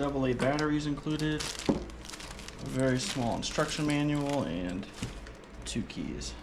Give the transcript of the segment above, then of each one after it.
AA batteries included, a very small instruction manual, and 2 keys.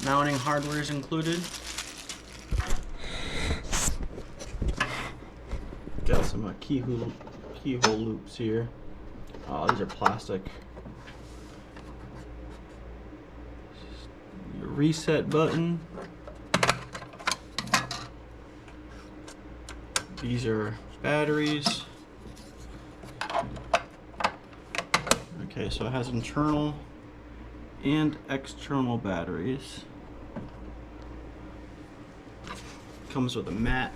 Mounting hardware is included. Got some keyhole loops here. Oh, these are plastic. Your reset button. These are batteries. Okay, so it has internal and external batteries. Comes with a mat.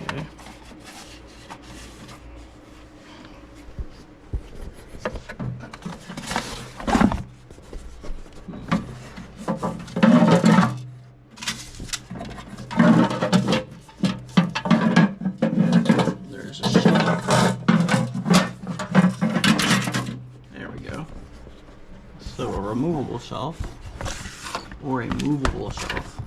Okay. So a removable shelf or a movable shelf.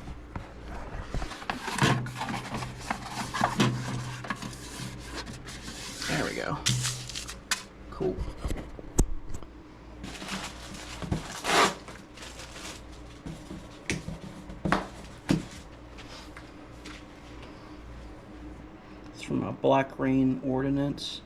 There we go. Cool. It's from a Black Rain Ordnance.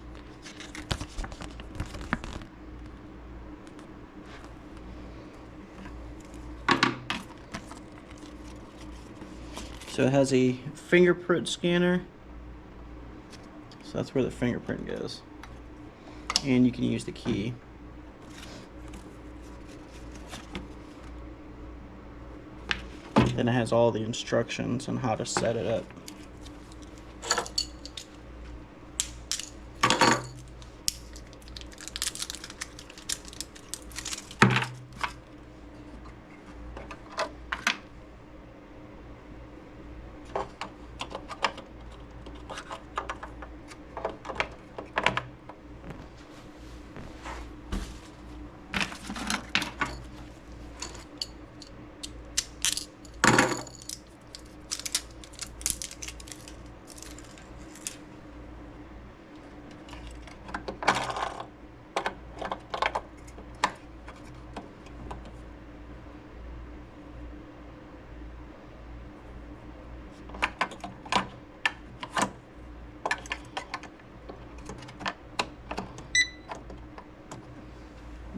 So it has a fingerprint scanner, so that's where the fingerprint goes, and you can use the key. Then it has all the instructions on how to set it up.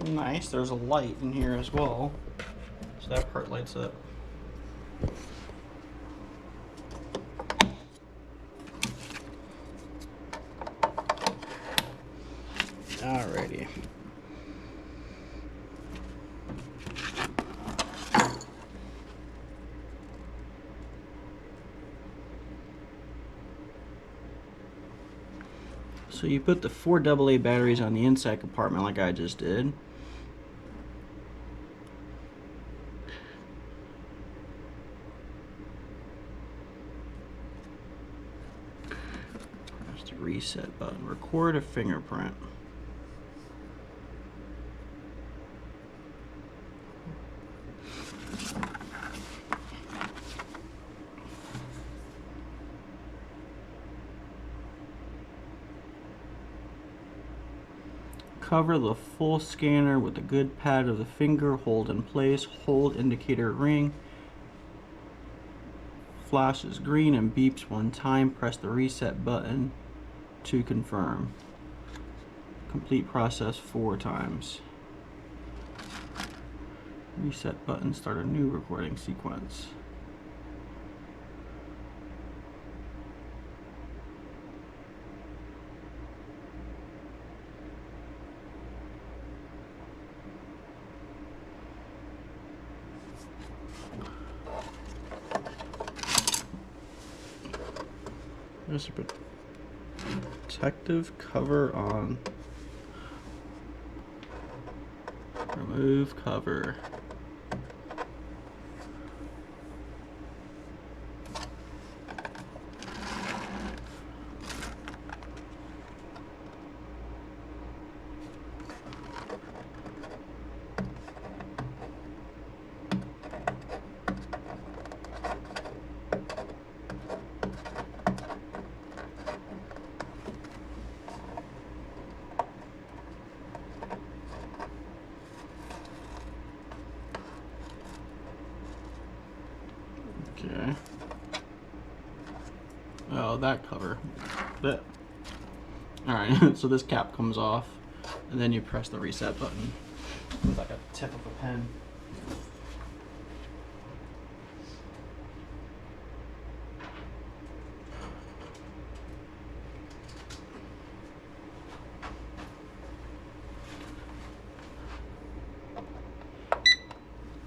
Nice, there's a light in here as well, so that part lights up. Alrighty. So you put the 4 AA batteries on the inside compartment like I just did. reset button. Record a fingerprint. Cover the full scanner with a good pad of the finger, hold in place, hold indicator ring. Flashes green and beeps one time, press the reset button to confirm. Complete process 4 times. Reset button, start a new recording sequence. There's a protective cover on. Remove cover. Okay. Oh, that cover. That. Alright, so this cap comes off, and then you press the reset button with like a tip of a pen.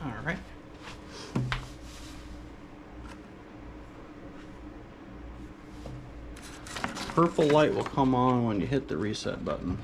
Alright. Purple light will come on when you hit the reset button.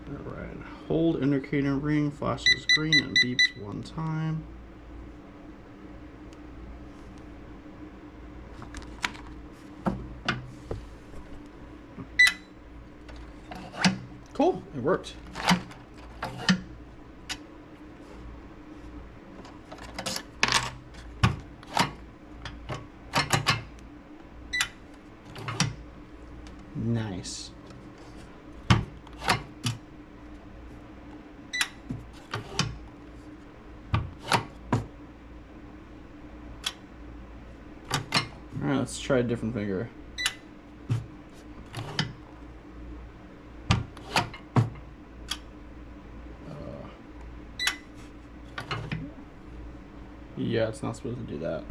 Alright, hold indicator ring, flashes green and beeps one time. Cool, it worked. Nice. Alright, let's try a different finger. Yeah, it's not supposed to do that.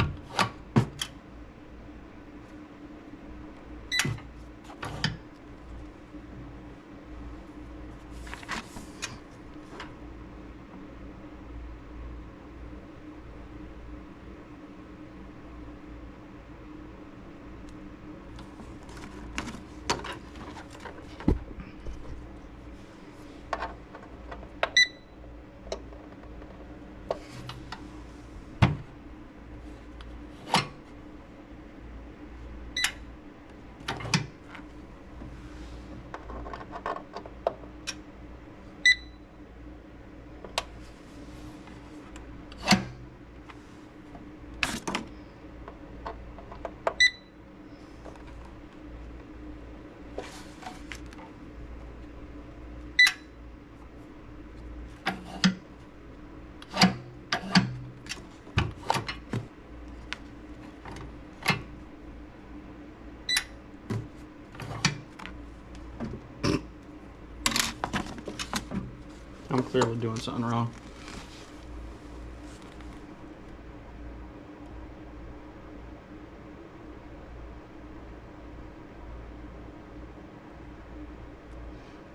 I'm clearly doing something wrong.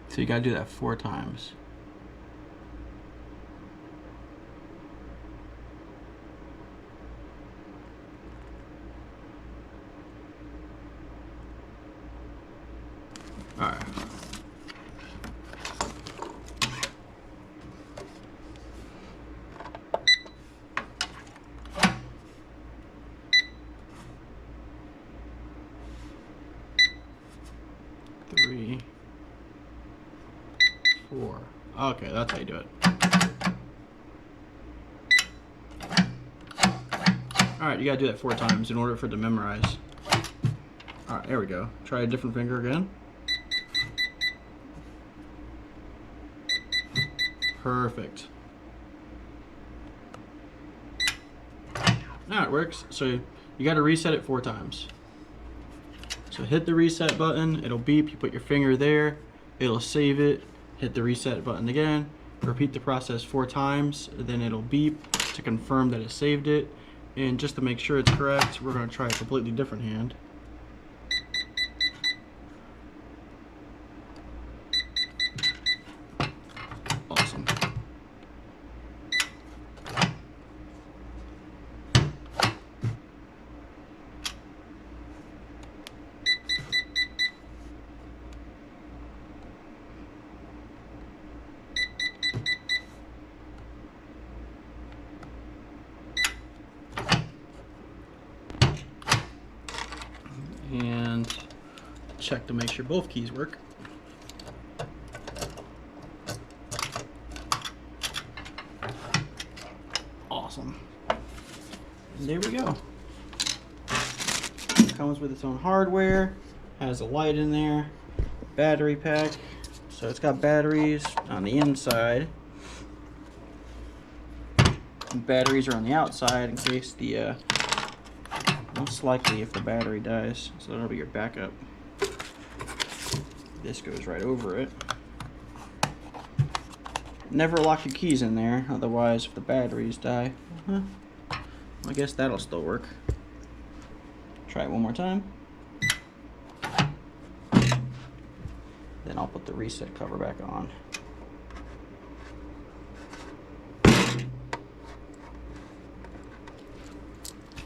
So you gotta do that 4 times. Okay, that's how you do it. Alright, you gotta do that 4 times in order for it to memorize. Alright, there we go. Try a different finger again. Perfect. Now it works. So you gotta reset it 4 times. So hit the reset button, it'll beep, you put your finger there, it'll save it, hit the reset button again, repeat the process 4 times, then it'll beep to confirm that it saved it. And just to make sure it's correct, we're going to try a completely different hand. Awesome. And check to make sure both keys work. Awesome. And there we go. It comes with its own hardware, has a light in there, battery pack. So it's got batteries on the inside. And batteries are on the outside in case the most likely if the battery dies, so that'll be your backup. This goes right over it. Never lock your keys in there, otherwise if the batteries die, I guess that'll still work. Try it one more time. Then I'll put the reset cover back on.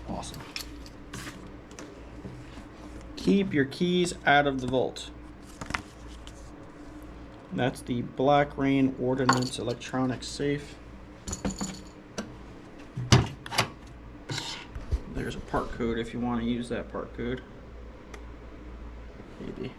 Awesome. Keep your keys out of the vault. That's the Black Rain Ordnance electronic safe. There's a part code if you want to use that part code. Maybe.